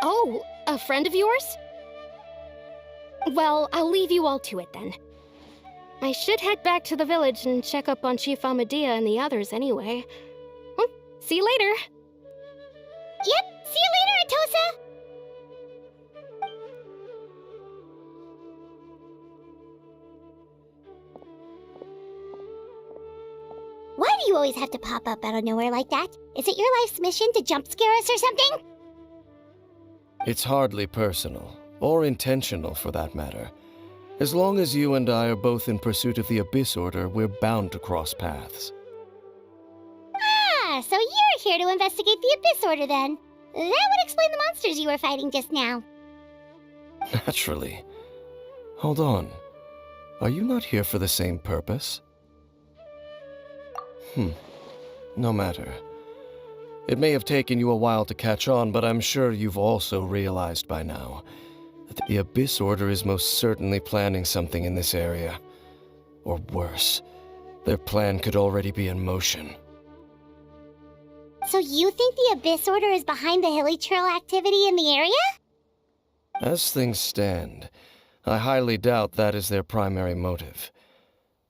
Oh, a friend of yours? Well, I'll leave you all to it then. I should head back to the village and check up on Chief Amadea and the others anyway. Well, see you later. Yep, see you later, Atosa! Why do you always have to pop up out of nowhere like that? Is it your life's mission to jump scare us or something? It's hardly personal, or intentional for that matter. As long as you and I are both in pursuit of the Abyss Order, we're bound to cross paths. Ah, so you're here to investigate the Abyss Order then. That would explain the monsters you were fighting just now. Naturally. Hold on. Are you not here for the same purpose? No matter. It may have taken you a while to catch on, but I'm sure you've also realized by now that the Abyss Order is most certainly planning something in this area. Or worse, their plan could already be in motion. So you think the Abyss Order is behind the hilly trail activity in the area? As things stand, I highly doubt that is their primary motive.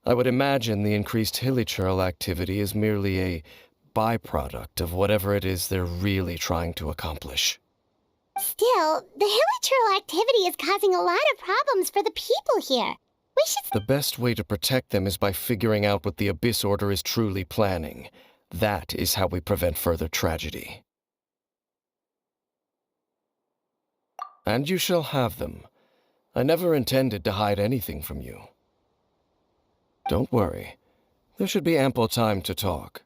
I would imagine the increased hilly trail activity is merely a byproduct of whatever it is they're really trying to accomplish. Still, the hilly trail activity is causing a lot of problems for the people here. We should... The best way to protect them is by figuring out what the Abyss Order is truly planning. That is how we prevent further tragedy. And you shall have them. I never intended to hide anything from you. Don't worry. There should be ample time to talk.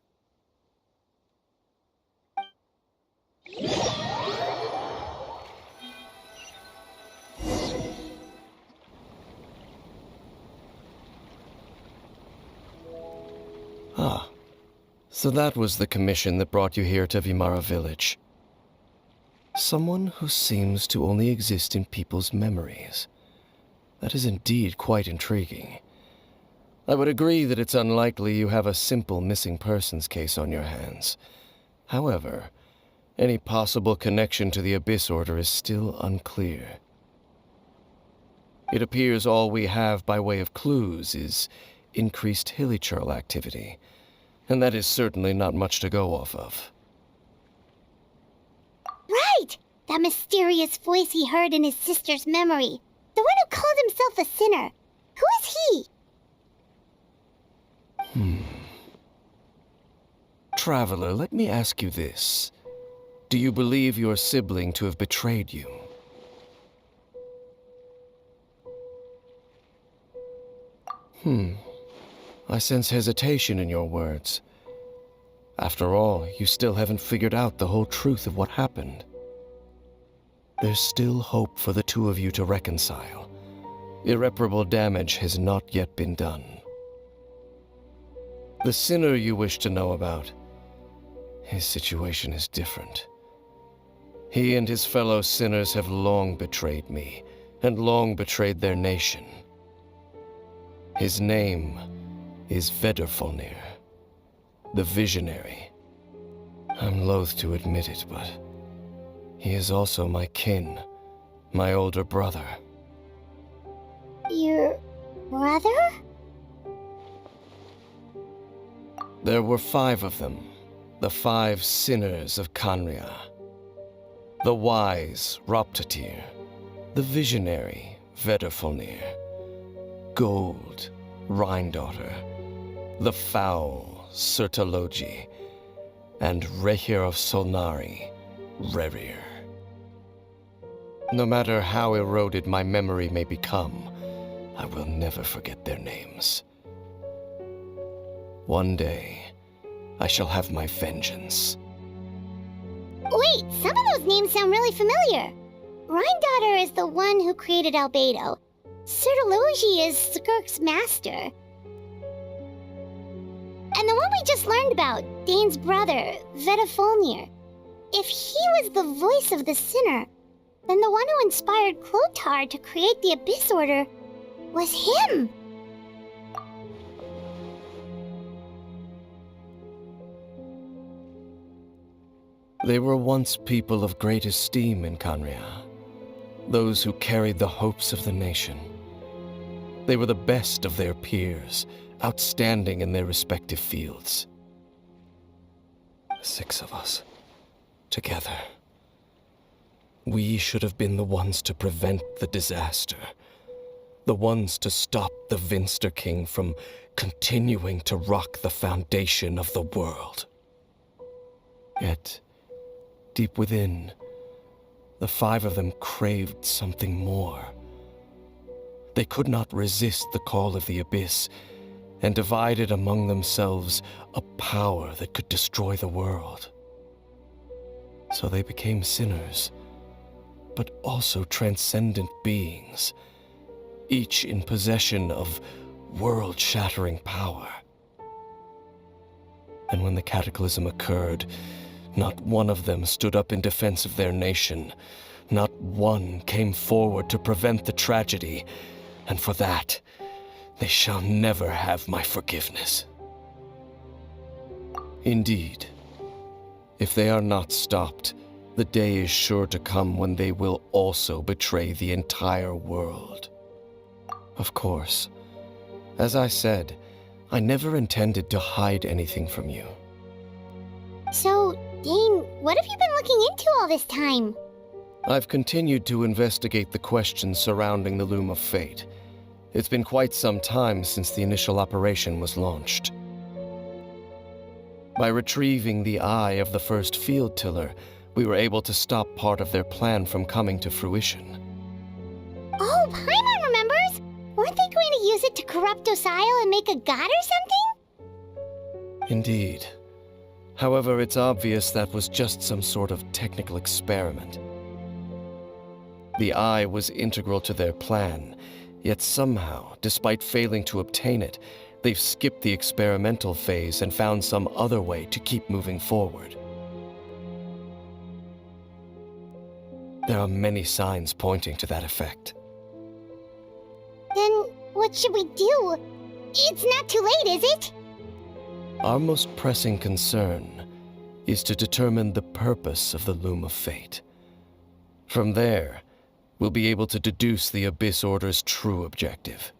Ah, so that was the commission that brought you here to Vimara Village. Someone who seems to only exist in people's memories. That is indeed quite intriguing. I would agree that it's unlikely you have a simple missing persons case on your hands. However, any possible connection to the Abyss Order is still unclear. It appears all we have by way of clues is increased hilly trail activity, and that is certainly not much to go off of. Right! That mysterious voice he heard in his sister's memory. The one who called himself a sinner. Who is he? Traveler, let me ask you this. Do you believe your sibling to have betrayed you? I sense hesitation in your words. After all, you still haven't figured out the whole truth of what happened. There's still hope for the two of you to reconcile. Irreparable damage has not yet been done. The sinner you wish to know about, his situation is different. He and his fellow sinners have long betrayed me, and long betrayed their nation. His name is Vedrfolnir, the Visionary. I'm loath to admit it, but he is also my kin, my older brother. Your brother? There were 5 of them, the 5 sinners of Kanria. The wise, Roptatir, the visionary, Vedrfolnir, Gold, Rhine-daughter, the foul, Sertologi, and Rehir of Solnari, Rerir. No matter how eroded my memory may become, I will never forget their names. One day, I shall have my vengeance. Wait, some of those names sound really familiar. Rhine-daughter is the one who created Albedo. Sertologi is Skirk's master. And the one we just learned about, Dane's brother, Vedrfolnir. If he was the voice of the sinner, then the one who inspired Clothar to create the Abyss Order was him. They were once people of great esteem in Canria, those who carried the hopes of the nation. They were the best of their peers, outstanding in their respective fields. 6 of us, together. We should have been the ones to prevent the disaster. The ones to stop the Vinster King from continuing to rock the foundation of the world. Yet, deep within, the 5 of them craved something more. They could not resist the call of the Abyss, and divided among themselves a power that could destroy the world. So they became sinners, but also transcendent beings, each in possession of world-shattering power. And when the cataclysm occurred, not one of them stood up in defense of their nation. Not one came forward to prevent the tragedy, and for that, they shall never have my forgiveness. Indeed, if they are not stopped, the day is sure to come when they will also betray the entire world. Of course, as I said, I never intended to hide anything from you. So, Dane, what have you been looking into all this time? I've continued to investigate the questions surrounding the Loom of Fate. It's been quite some time since the initial operation was launched. By retrieving the eye of the first field tiller, we were able to stop part of their plan from coming to fruition. Oh, Paimon remembers! Weren't they going to use it to corrupt Osile and make a god or something? Indeed. However, it's obvious that was just some sort of technical experiment. The eye was integral to their plan, yet somehow, despite failing to obtain it, they've skipped the experimental phase and found some other way to keep moving forward. There are many signs pointing to that effect. Then, what should we do? It's not too late, is it? Our most pressing concern is to determine the purpose of the Loom of Fate. From there, we'll be able to deduce the Abyss Order's true objective.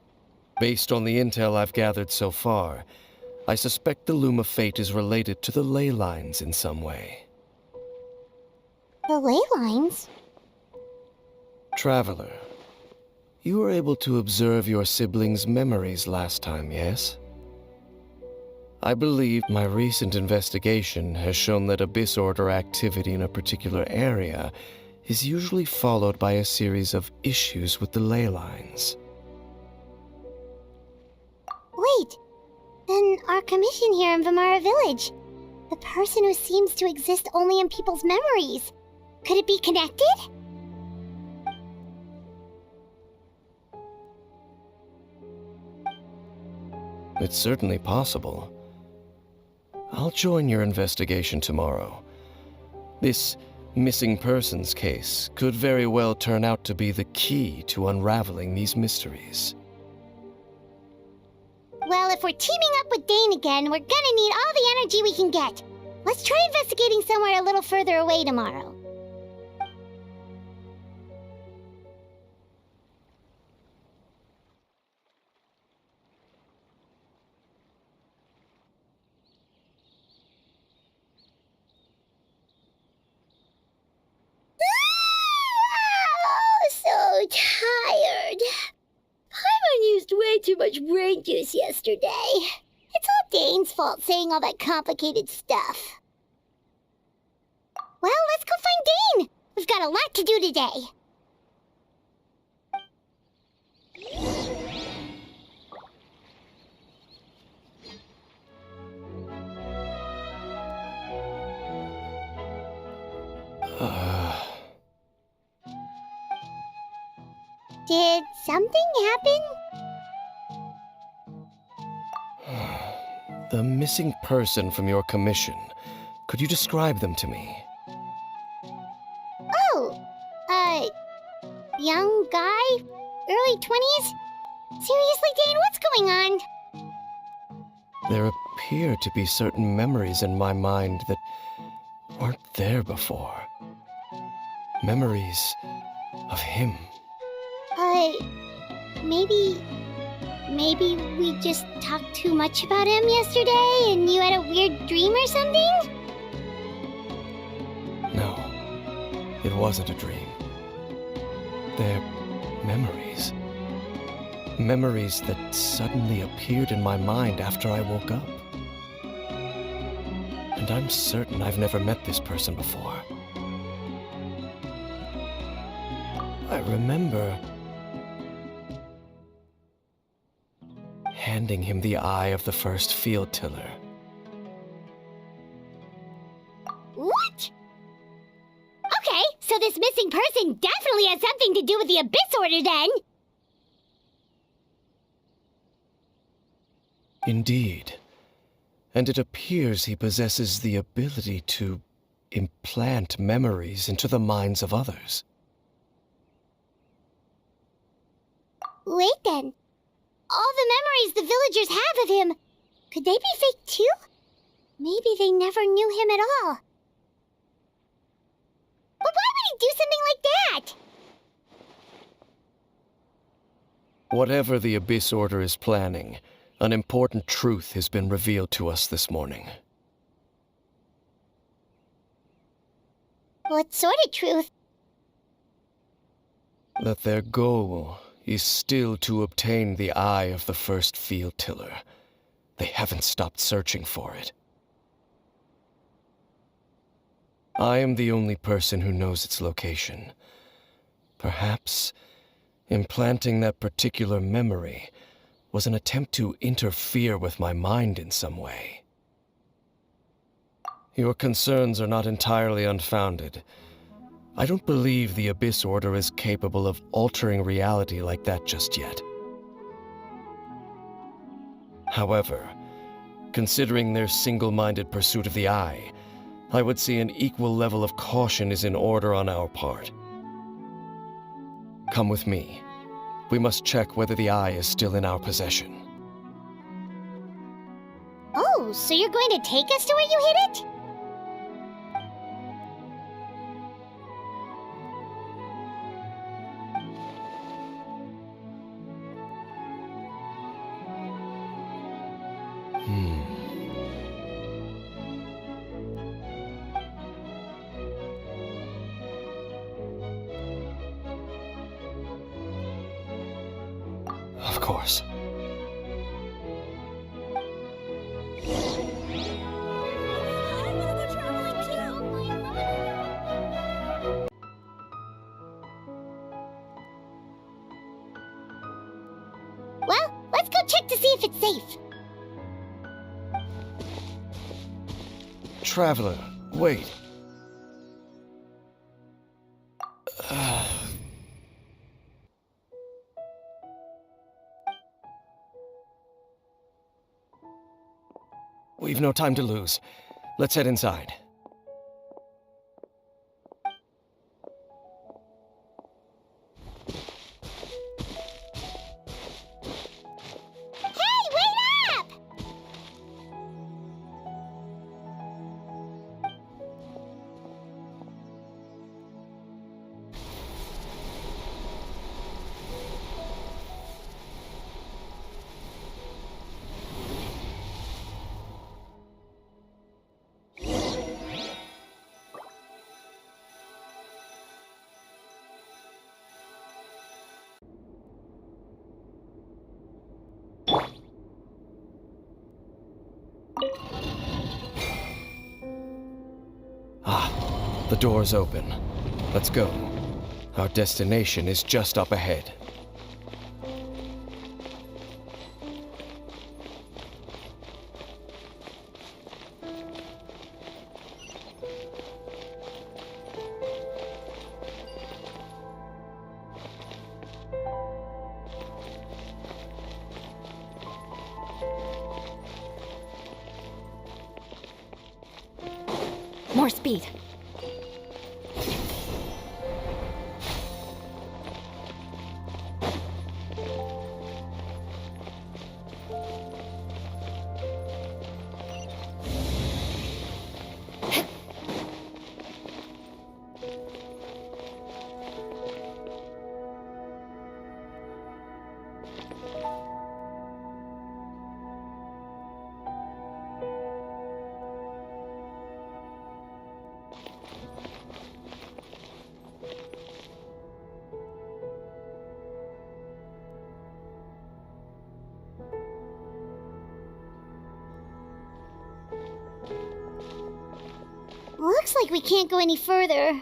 Based on the intel I've gathered so far, I suspect the Loom of Fate is related to the ley lines in some way. The ley lines? Traveler, you were able to observe your siblings' memories last time, yes? I believe my recent investigation has shown that Abyss Order activity in a particular area is usually followed by a series of issues with the ley lines. Wait, then our commission here in Vimara Village, the person who seems to exist only in people's memories, could it be connected? It's certainly possible. I'll join your investigation tomorrow. This missing persons case could very well turn out to be the key to unraveling these mysteries. Well, if we're teaming up with Dane again, we're gonna need all the energy we can get. Let's try investigating somewhere a little further away tomorrow. So tired. Paimon used way too much brain juice yesterday. It's all Dane's fault saying all that complicated stuff. Well, let's go find Dane. We've got a lot to do today. Did something happen? The missing person from your commission. Could you describe them to me? Oh, young guy? Early 20s? Seriously, Dane, what's going on? There appear to be certain memories in my mind that weren't there before. Memories of him. Maybe we just talked too much about him yesterday and you had a weird dream or something? No, it wasn't a dream. They're memories. Memories that suddenly appeared in my mind after I woke up. And I'm certain I've never met this person before. I remember handing him the eye of the first field tiller. What? Okay, so this missing person definitely has something to do with the Abyss Order then! Indeed. And it appears he possesses the ability to implant memories into the minds of others. Wait then. All the memories the villagers have of him, could they be fake too? Maybe they never knew him at all. But why would he do something like that? Whatever the Abyss Order is planning, an important truth has been revealed to us this morning. What sort of truth? That their goal is still to obtain the eye of the first field tiller. They haven't stopped searching for it. I am the only person who knows its location. Perhaps implanting that particular memory was an attempt to interfere with my mind in some way. Your concerns are not entirely unfounded. I don't believe the Abyss Order is capable of altering reality like that just yet. However, considering their single-minded pursuit of the Eye, I would say an equal level of caution is in order on our part. Come with me. We must check whether the Eye is still in our possession. Oh, so you're going to take us to where you hid it? Of course. Well, let's go check to see if it's safe. Traveler, wait. We've no time to lose. Let's head inside. Hey, wait up! The door's open. Let's go. Our destination is just up ahead. More speed. Looks like we can't go any further.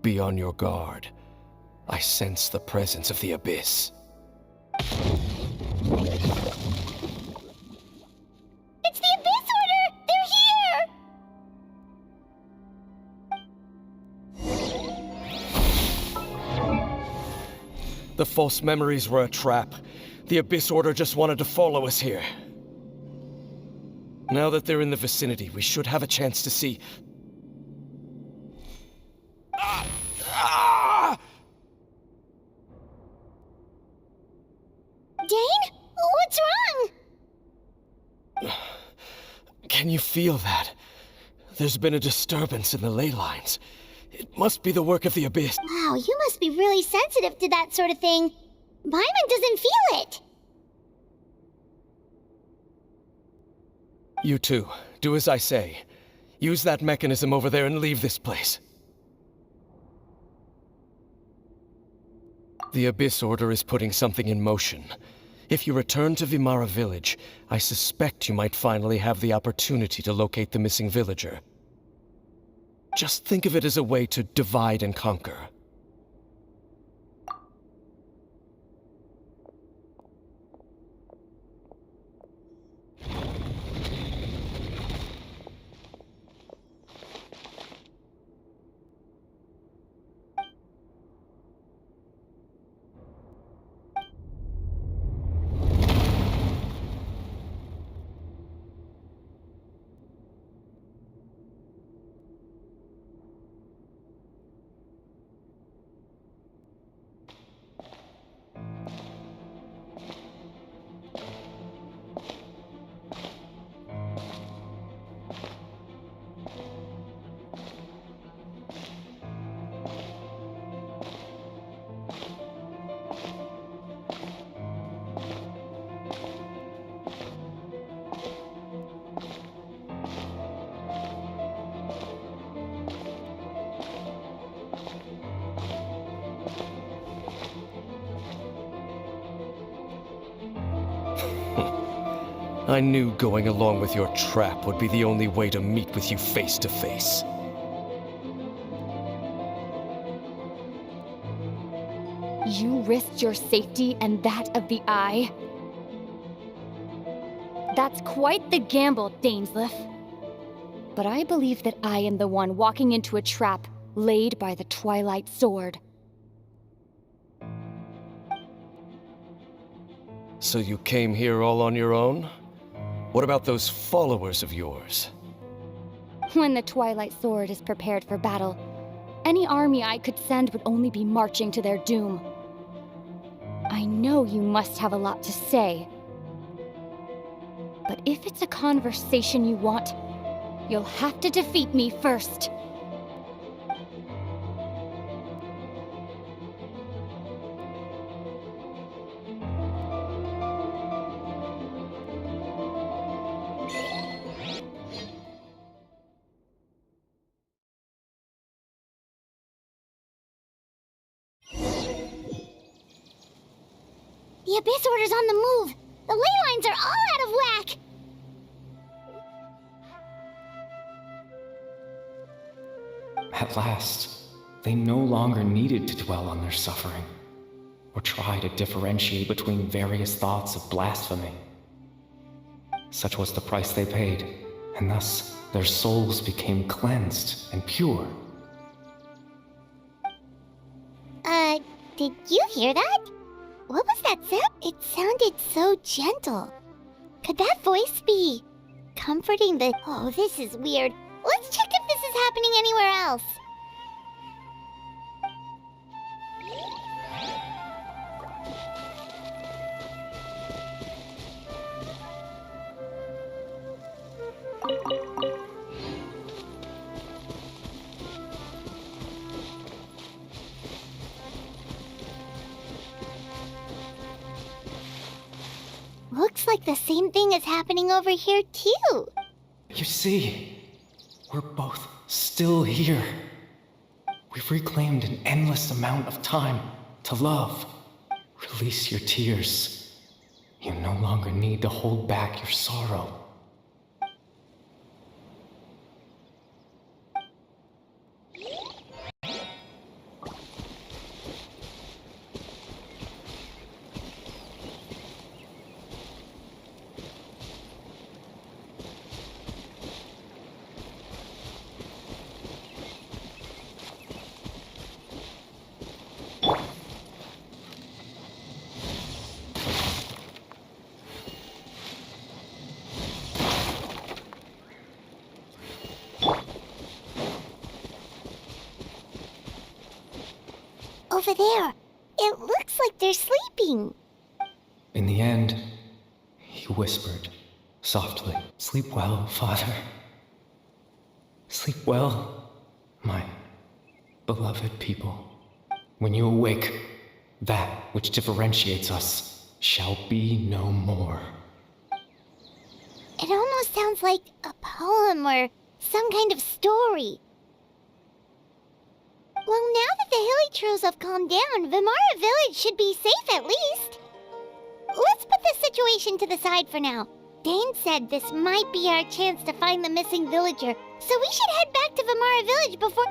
Be on your guard. I sense the presence of the Abyss. It's the Abyss Order! They're here! The false memories were a trap. The Abyss Order just wanted to follow us here. Now that they're in the vicinity, we should have a chance to see... Dane? What's wrong? Can you feel that? There's been a disturbance in the ley lines. It must be the work of the Abyss. Wow, you must be really sensitive to that sort of thing. Paimon doesn't feel it. You too. Do as I say. Use that mechanism over there and leave this place. The Abyss Order is putting something in motion. If you return to Vimara Village, I suspect you might finally have the opportunity to locate the missing villager. Just think of it as a way to divide and conquer. I knew going along with your trap would be the only way to meet with you face to face. You risked your safety and that of the Eye? That's quite the gamble, Dainsleif. But I believe that I am the one walking into a trap laid by the Twilight Sword. So you came here all on your own? What about those followers of yours? When the Twilight Sword is prepared for battle, any army I could send would only be marching to their doom. I know you must have a lot to say. But if it's a conversation you want, you'll have to defeat me first. The Abyss Order's on the move. The ley lines are all out of whack. At last, they no longer needed to dwell on their suffering, or try to differentiate between various thoughts of blasphemy. Such was the price they paid, and thus their souls became cleansed and pure. Did you hear that? What was that sound? It sounded so gentle. Could that voice be comforting the... Oh, this is weird. Let's check if this is happening anywhere else. Looks like the same thing is happening over here, too. You see, we're both still here. We've reclaimed an endless amount of time to love, Release your tears. You no longer need to hold back your sorrow. Over there. It looks like they're sleeping. In the end, he whispered, softly, "Sleep well, Father. Sleep well, my beloved people. When you awake, that which differentiates us shall be no more." It almost sounds like a poem or some kind of story. Well, now that the hilly trolls have calmed down, Vimara Village should be safe at least. Let's put this situation to the side for now. Dane said this might be our chance to find the missing villager, so we should head back to Vimara Village before...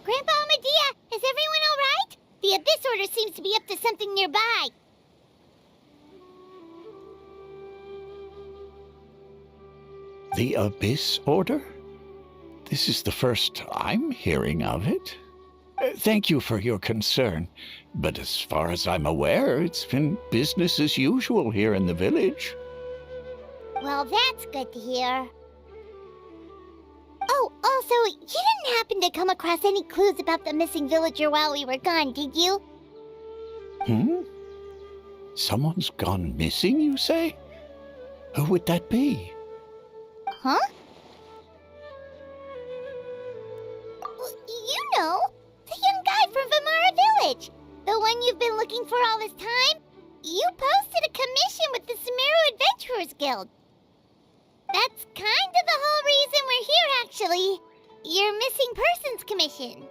Grandpa Medea, is everyone all right? The Abyss Order seems to be up to something nearby. The Abyss Order? This is the first I'm hearing of it. Thank you for your concern, but as far as I'm aware, it's been business as usual here in the village. Well, that's good to hear. Oh, also, you didn't happen to come across any clues about the missing villager while we were gone, did you? Someone's gone missing, you say? Who would that be? Huh? Well, you know, the young guy from Vimara Village. The one you've been looking for all this time. You posted a commission with the Sumeru Adventurers Guild. That's kind of the whole reason we're here, actually. Your missing persons commission.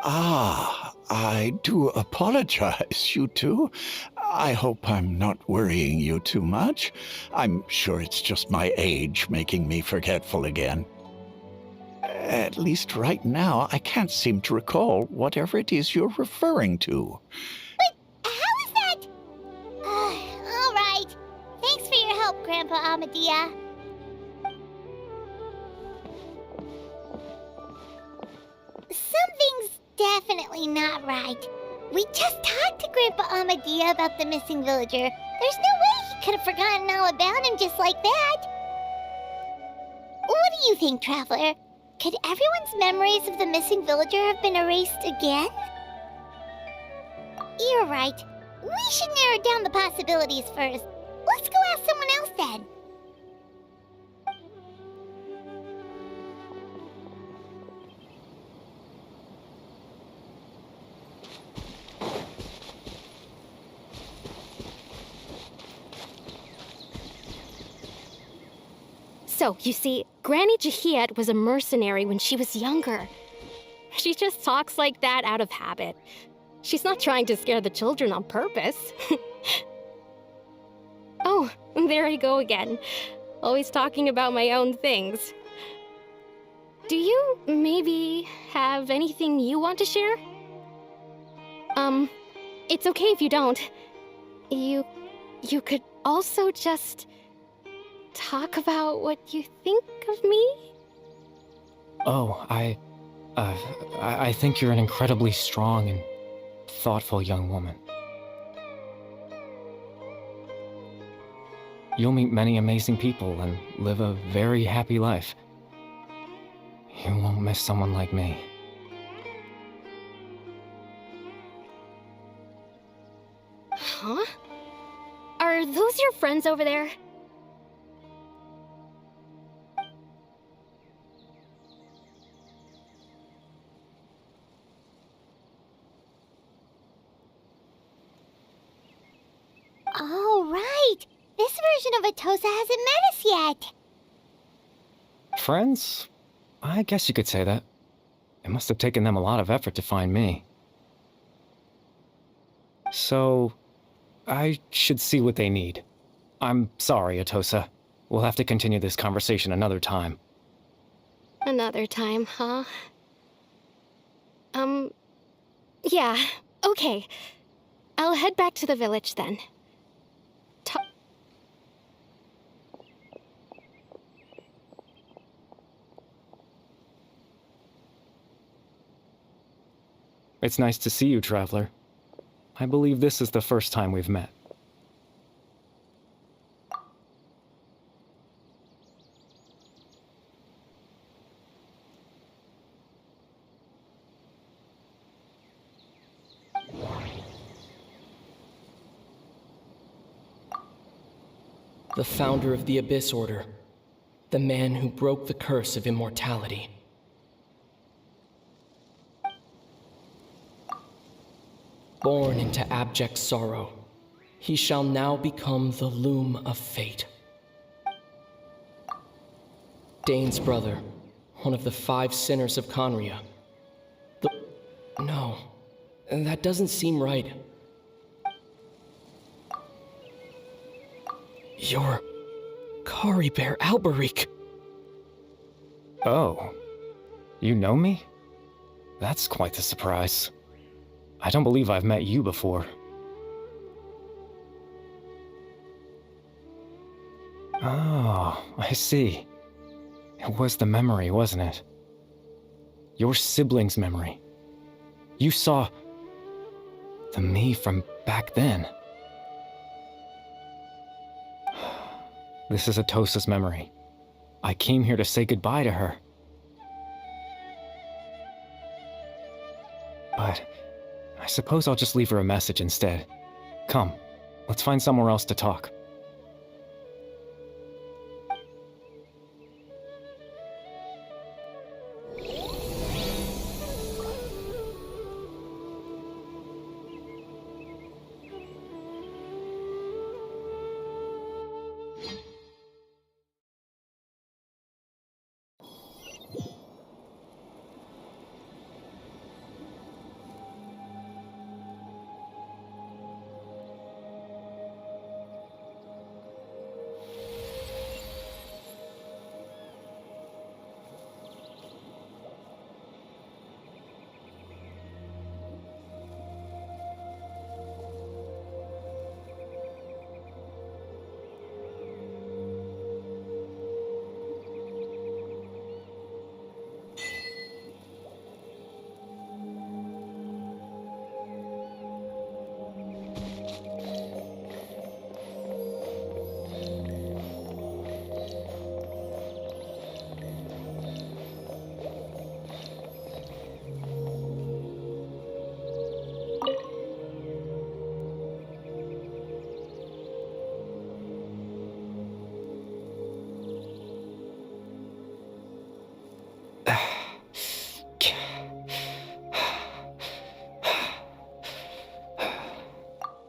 Ah, I do apologize, you two. I hope I'm not worrying you too much. I'm sure it's just my age making me forgetful again. At least right now, I can't seem to recall whatever it is you're referring to. But how is that? All right. Thanks for your help, Grandpa Amadea. Something's definitely not right. We just talked to Grandpa Amadea about the missing villager. There's no way he could have forgotten all about him just like that. What do you think, Traveler? Could everyone's memories of the missing villager have been erased again? You're right. We should narrow down the possibilities first. Let's go ask someone else then. So, you see, Granny Jahiat was a mercenary when she was younger. She just talks like that out of habit. She's not trying to scare the children on purpose. Oh, there I go again. Always talking about my own things. Do you maybe have anything you want to share? It's okay if you don't. You could also just talk about what you think of me? Oh, I think you're an incredibly strong and thoughtful young woman. You'll meet many amazing people and live a very happy life. You won't miss someone like me. Huh? Are those your friends over there? Oh, right! This version of Atosa hasn't met us yet! Friends? I guess you could say that. It must have taken them a lot of effort to find me. So, I should see what they need. I'm sorry, Atosa. We'll have to continue this conversation another time. Another time, huh? Yeah, okay. I'll head back to the village then. It's nice to see you, Traveler. I believe this is the first time we've met. The founder of the Abyss Order. The man who broke the curse of immortality. Born into abject sorrow, he shall now become the loom of fate. Dane's brother, one of the 5 sinners of Conria. No, that doesn't seem right. You're Karibert Alberic. Oh, you know me? That's quite the surprise. I don't believe I've met you before. Oh, I see. It was the memory, wasn't it? Your sibling's memory. You saw the me from back then. This is Atosa's memory. I came here to say goodbye to her. But I suppose I'll just leave her a message instead. Come, let's find somewhere else to talk.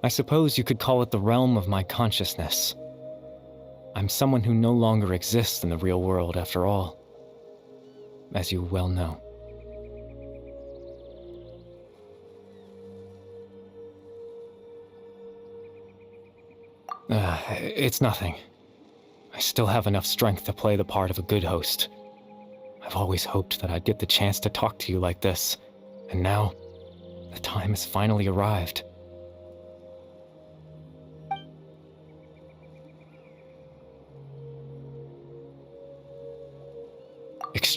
I suppose you could call it the realm of my consciousness. I'm someone who no longer exists in the real world after all, as you well know. It's nothing. I still have enough strength to play the part of a good host. I've always hoped that I'd get the chance to talk to you like this, and now, the time has finally arrived.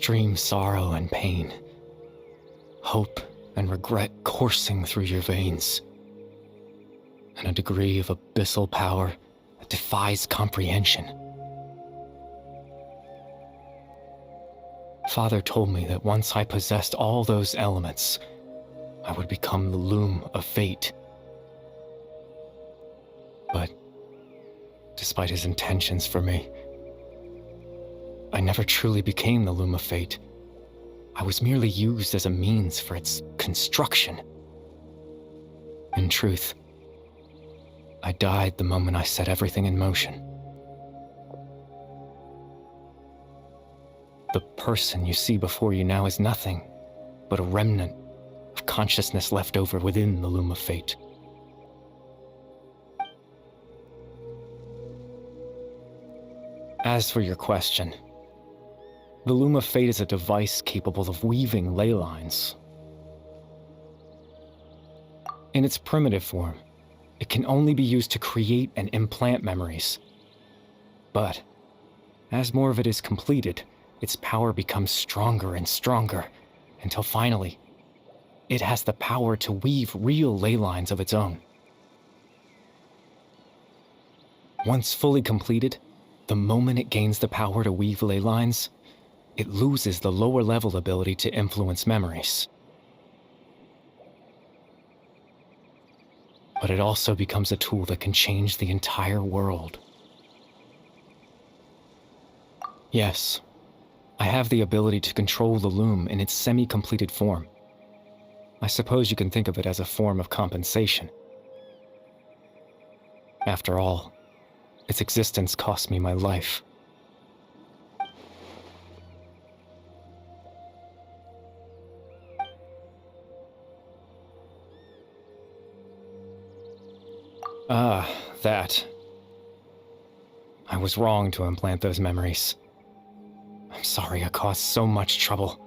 extreme sorrow and pain, hope and regret coursing through your veins, and a degree of abyssal power that defies comprehension. Father told me that once I possessed all those elements, I would become the loom of fate. But despite his intentions for me, I never truly became the loom of fate. I was merely used as a means for its construction. In truth, I died the moment I set everything in motion. The person you see before you now is nothing but a remnant of consciousness left over within the loom of fate. As for your question, the loom of fate is a device capable of weaving ley lines. In its primitive form, it can only be used to create and implant memories. But as more of it is completed, its power becomes stronger and stronger, until finally, it has the power to weave real ley lines of its own. Once fully completed, the moment it gains the power to weave ley lines, it loses the lower level ability to influence memories. But it also becomes a tool that can change the entire world. Yes, I have the ability to control the loom in its semi-completed form. I suppose you can think of it as a form of compensation. After all, its existence cost me my life. Ah, that. I was wrong to implant those memories. I'm sorry I caused so much trouble.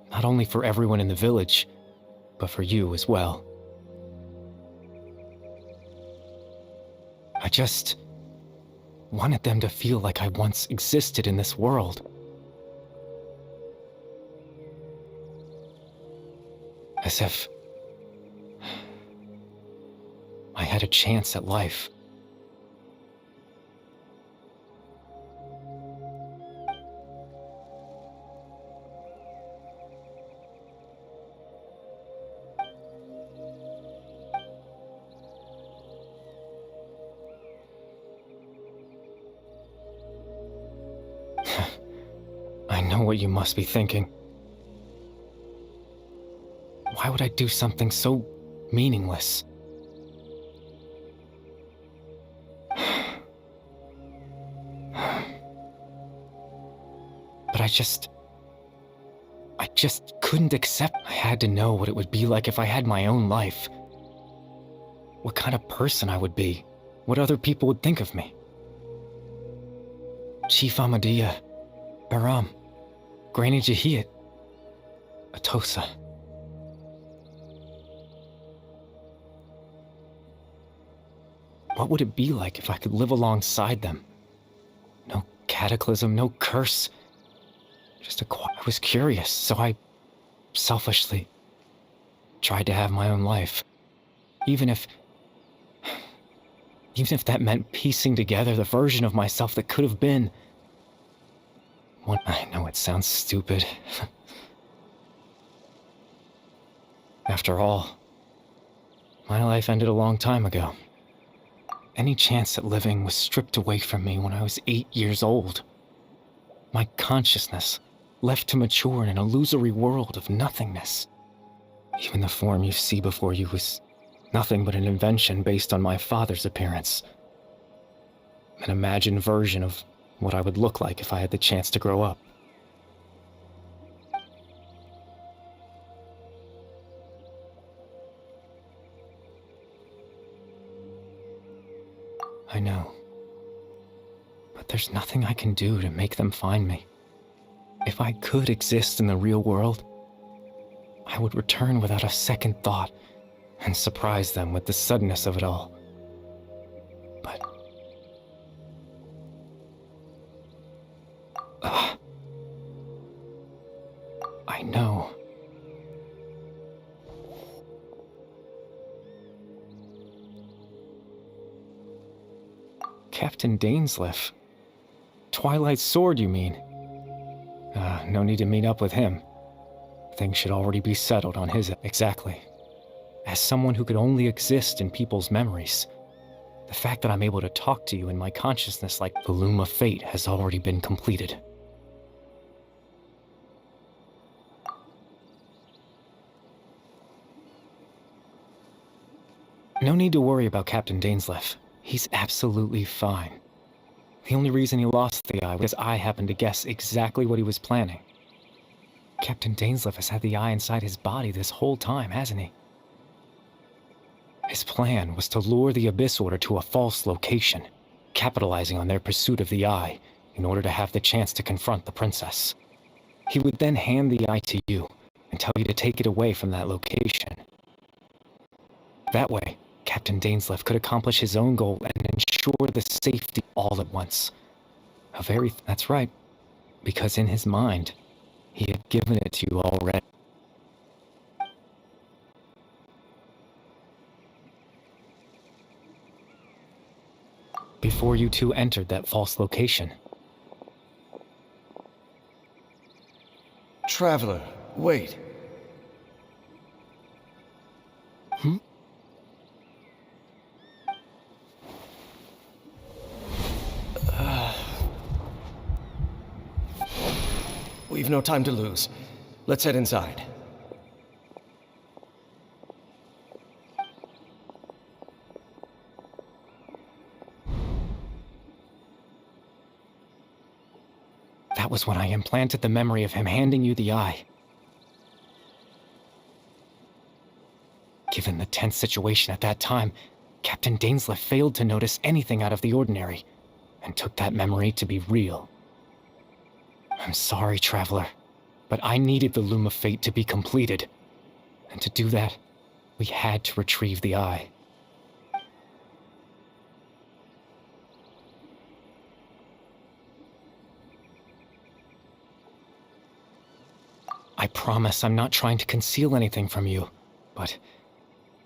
Not only for everyone in the village, but for you as well. I just wanted them to feel like I once existed in this world. As if I had a chance at life. I know what you must be thinking. Why would I do something so meaningless? But I just couldn't accept. I had to know what it would be like if I had my own life. What kind of person I would be. What other people would think of me. Chief Ahmadiyya, Baram, Granny Jahiyat, Atosa. What would it be like if I could live alongside them? No cataclysm, no curse. I was curious, so I selfishly tried to have my own life. Even if that meant piecing together the version of myself that could have been. I know it sounds stupid. After all, my life ended a long time ago. Any chance at living was stripped away from me when I was 8 years old. My consciousness left to mature in an illusory world of nothingness. Even the form you see before you was nothing but an invention based on my father's appearance. An imagined version of what I would look like if I had the chance to grow up. I know. But there's nothing I can do to make them find me. If I could exist in the real world, I would return without a second thought and surprise them with the suddenness of it all. But Captain Dainsleif. Twilight Sword, you mean? No need to meet up with him. Things should already be settled on his... Exactly. As someone who could only exist in people's memories, the fact that I'm able to talk to you in my consciousness like the Loom of Fate has already been completed. No need to worry about Captain Dainsleif. He's absolutely fine. The only reason he lost the eye was I happened to guess exactly what he was planning. Captain Dainsleif has had the eye inside his body this whole time, hasn't he? His plan was to lure the Abyss Order to a false location, capitalizing on their pursuit of the eye in order to have the chance to confront the princess. He would then hand the eye to you and tell you to take it away from that location. That way, Captain Dainsleif could accomplish his own goal and ensure the safety all at once. That's right, because in his mind, he had given it to you already. Before you two entered that false location. Traveler, wait. We've no time to lose. Let's head inside. That was when I implanted the memory of him handing you the eye. Given the tense situation at that time, Captain Dainsleif failed to notice anything out of the ordinary, and took that memory to be real. I'm sorry, Traveler, but I needed the Loom of Fate to be completed. And to do that, we had to retrieve the eye. I promise I'm not trying to conceal anything from you, but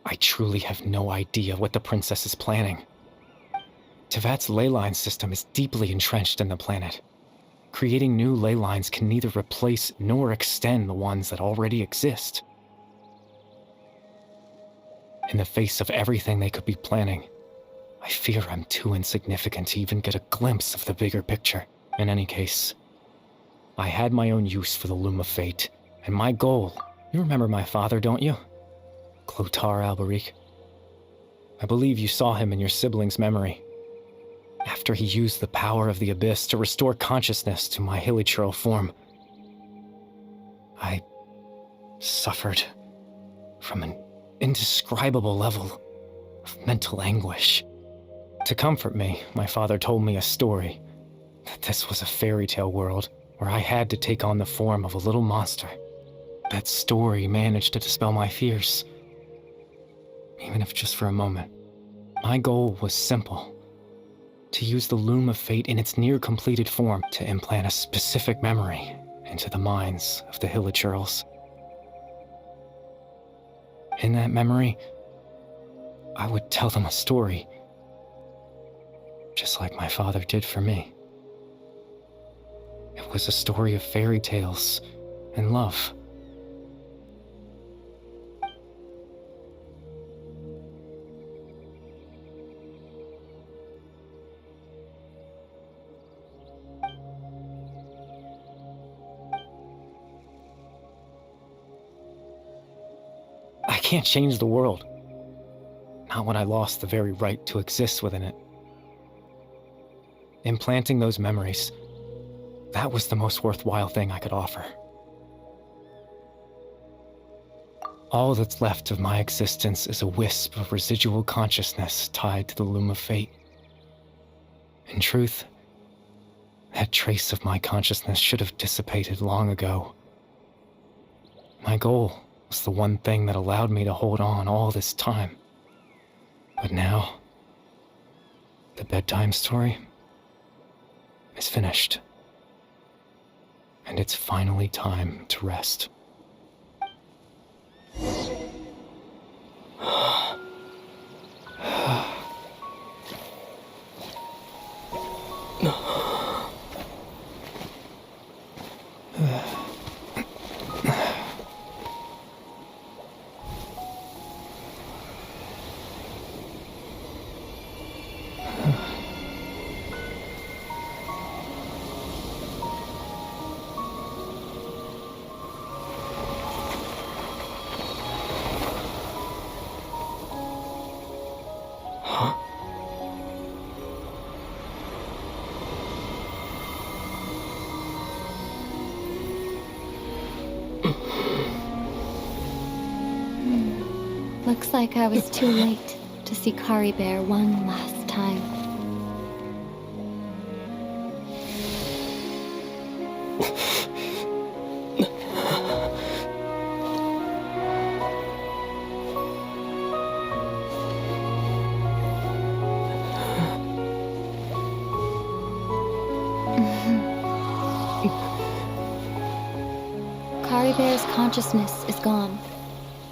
I truly have no idea what the princess is planning. Tevat's ley line system is deeply entrenched in the planet. Creating new ley lines can neither replace nor extend the ones that already exist. In the face of everything they could be planning, I fear I'm too insignificant to even get a glimpse of the bigger picture. In any case, I had my own use for the Loom of Fate, and my goal... You remember my father, don't you? Clotar Alberic. I believe you saw him in your sibling's memory. After he used the power of the Abyss to restore consciousness to my hilichurl form, I suffered from an indescribable level of mental anguish. To comfort me, my father told me a story, that this was a fairy tale world where I had to take on the form of a little monster. That story managed to dispel my fears, even if just for a moment. My goal was simple. To use the Loom of Fate in its near-completed form to implant a specific memory into the minds of the hilichurls. In that memory, I would tell them a story, just like my father did for me. It was a story of fairy tales and love. I can't change the world. Not when I lost the very right to exist within it. Implanting those memories, that was the most worthwhile thing I could offer. All that's left of my existence is a wisp of residual consciousness tied to the Loom of Fate. In truth, that trace of my consciousness should have dissipated long ago. My goal was the one thing that allowed me to hold on all this time. But now, the bedtime story is finished. And it's finally time to rest. Huh? Looks like I was too late to see Caribert one last time. Caribert's consciousness is gone,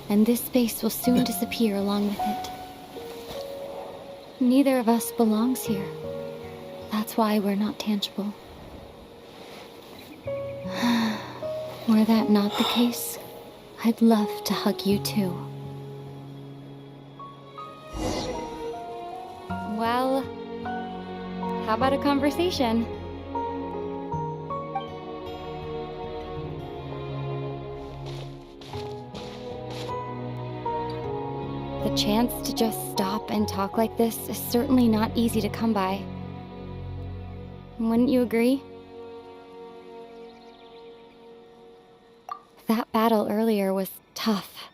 and this space will soon disappear along with it. Neither of us belongs here. That's why we're not tangible. Were that not the case, I'd love to hug you too. Well, how about a conversation? The chance to just stop and talk like this is certainly not easy to come by. Wouldn't you agree? That battle earlier was tough.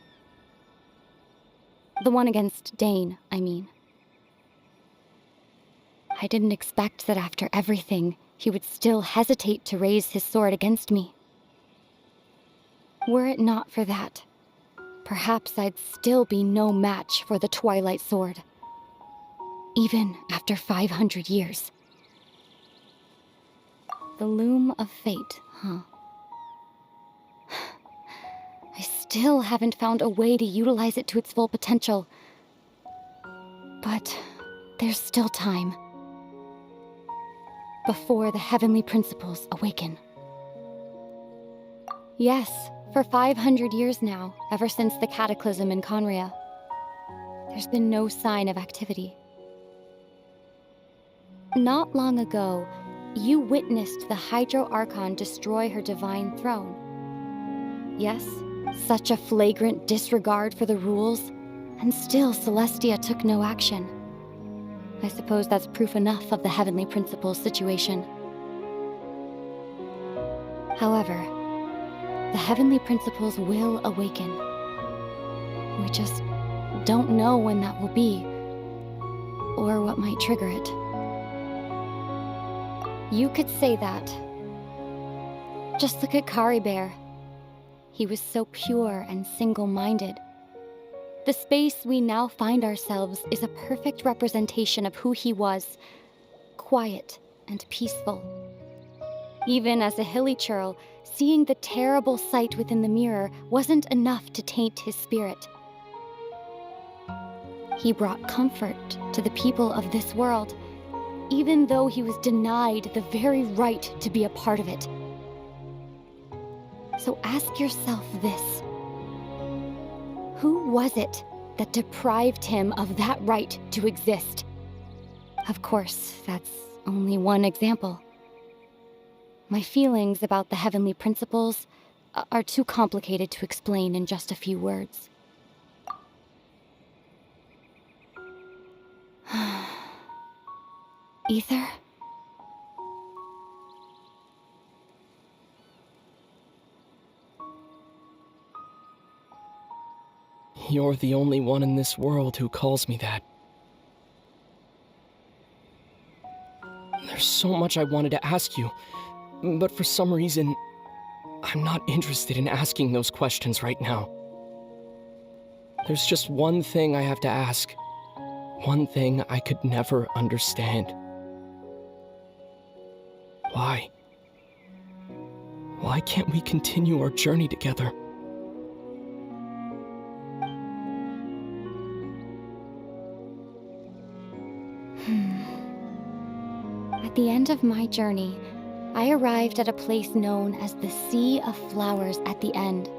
The one against Dane, I mean. I didn't expect that after everything, he would still hesitate to raise his sword against me. Were it not for that, perhaps I'd still be no match for the Twilight Sword. Even after 500 years. The Loom of Fate, huh? I still haven't found a way to utilize it to its full potential. But there's still time. Before the heavenly principles awaken. Yes, for 500 years now, ever since the cataclysm in Conria, there's been no sign of activity. Not long ago, you witnessed the Hydro Archon destroy her divine throne. Yes, such a flagrant disregard for the rules, and still Celestia took no action. I suppose that's proof enough of the Heavenly Principles situation. However, the Heavenly Principles will awaken. We just don't know when that will be, or what might trigger it. You could say that. Just look at Caribert. He was so pure and single-minded. The space we now find ourselves is a perfect representation of who he was, quiet and peaceful. Even as a hilly churl, seeing the terrible sight within the mirror wasn't enough to taint his spirit. He brought comfort to the people of this world, even though he was denied the very right to be a part of it. So ask yourself this. Who was it that deprived him of that right to exist? Of course, that's only one example. My feelings about the Heavenly Principles are too complicated to explain in just a few words. Ether? You're the only one in this world who calls me that. There's so much I wanted to ask you, but for some reason, I'm not interested in asking those questions right now. There's just one thing I have to ask. One thing I could never understand. Why? Why can't we continue our journey together? At the end of my journey, I arrived at a place known as the Sea of Flowers at the end.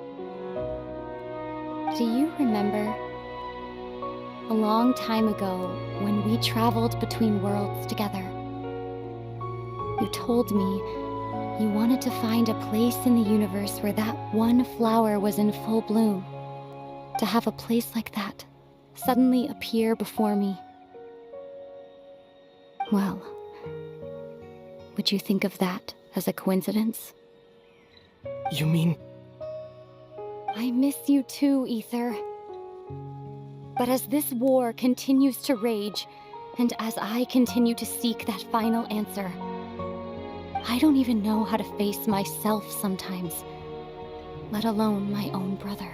Do you remember? A long time ago, when we traveled between worlds together, you told me you wanted to find a place in the universe where that one flower was in full bloom. To have a place like that suddenly appear before me, Well, would you think of that as a coincidence? You mean... I miss you too, Ether. But as this war continues to rage, and as I continue to seek that final answer, I don't even know how to face myself sometimes, let alone my own brother.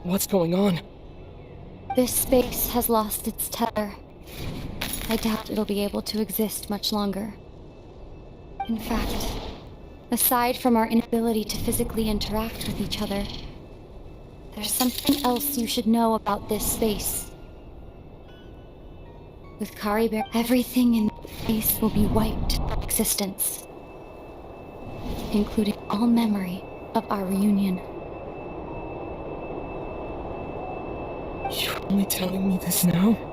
What's going on? This space has lost its tether. I doubt it'll be able to exist much longer. In fact, aside from our inability to physically interact with each other, there's something else you should know about this space. With Karibert, everything in this space will be wiped from existence, including all memory of our reunion. You're only telling me this now?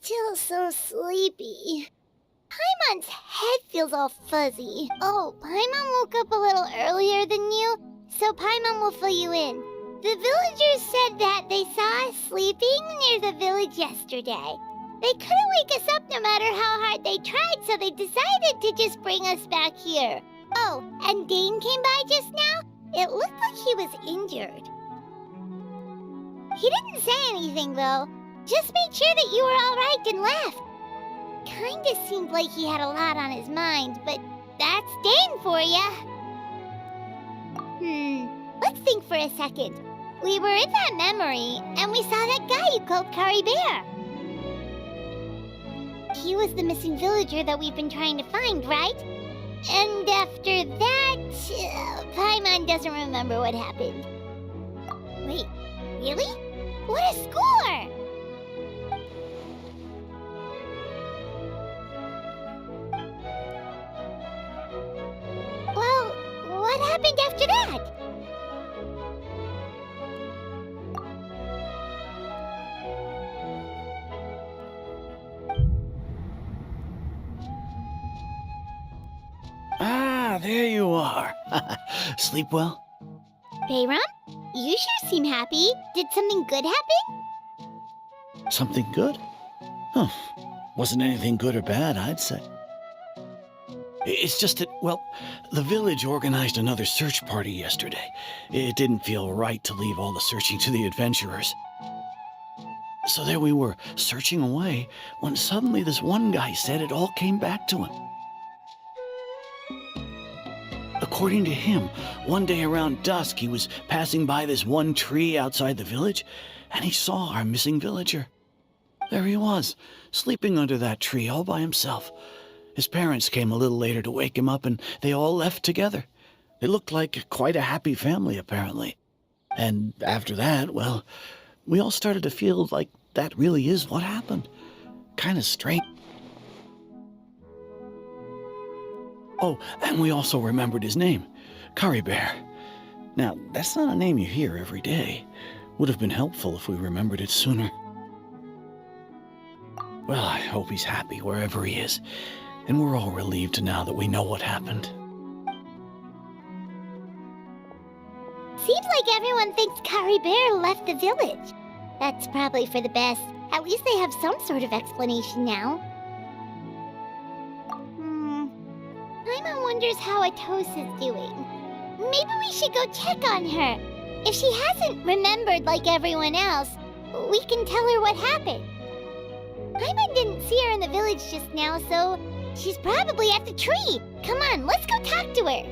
Still so sleepy. Paimon's head feels all fuzzy. Oh, Paimon woke up a little earlier than you, so Paimon will fill you in. The villagers said that they saw us sleeping near the village yesterday. They couldn't wake us up no matter how hard they tried, so they decided to just bring us back here. Oh, and Dane came by just now. It looked like he was injured. He didn't say anything, though. Just made sure that you were all right and left. Kinda seemed like he had a lot on his mind, but that's Dane for ya. Let's think for a second. We were in that memory, and we saw that guy you called Karibert. He was the missing villager that we've been trying to find, right? And after that, Paimon doesn't remember what happened. Wait, really? What a score! Well, what happened after that? Ah, there you are. Sleep well? Bayram, you sure seem happy. Did something good happen? Something good? Huh. Wasn't anything good or bad, I'd say. It's just that, well, the village organized another search party yesterday. It didn't feel right to leave all the searching to the adventurers. So there we were, searching away, when suddenly this one guy said it all came back to him. According to him, one day around dusk, he was passing by this one tree outside the village, and he saw our missing villager. There he was, sleeping under that tree all by himself. His parents came a little later to wake him up, and they all left together. They looked like quite a happy family, apparently. And after that, well, we all started to feel like that really is what happened. Kind of strange. Oh, and we also remembered his name, Karibert. Now, that's not a name you hear every day. Would have been helpful if we remembered it sooner. Well, I hope he's happy wherever he is, and we're all relieved now that we know what happened. Seems like everyone thinks Karibert left the village. That's probably for the best. At least they have some sort of explanation now. Paimon wonders how Atos is doing. Maybe we should go check on her. If she hasn't remembered like everyone else, we can tell her what happened. Paimon didn't see her in the village just now, so she's probably at the tree. Come on, let's go talk to her.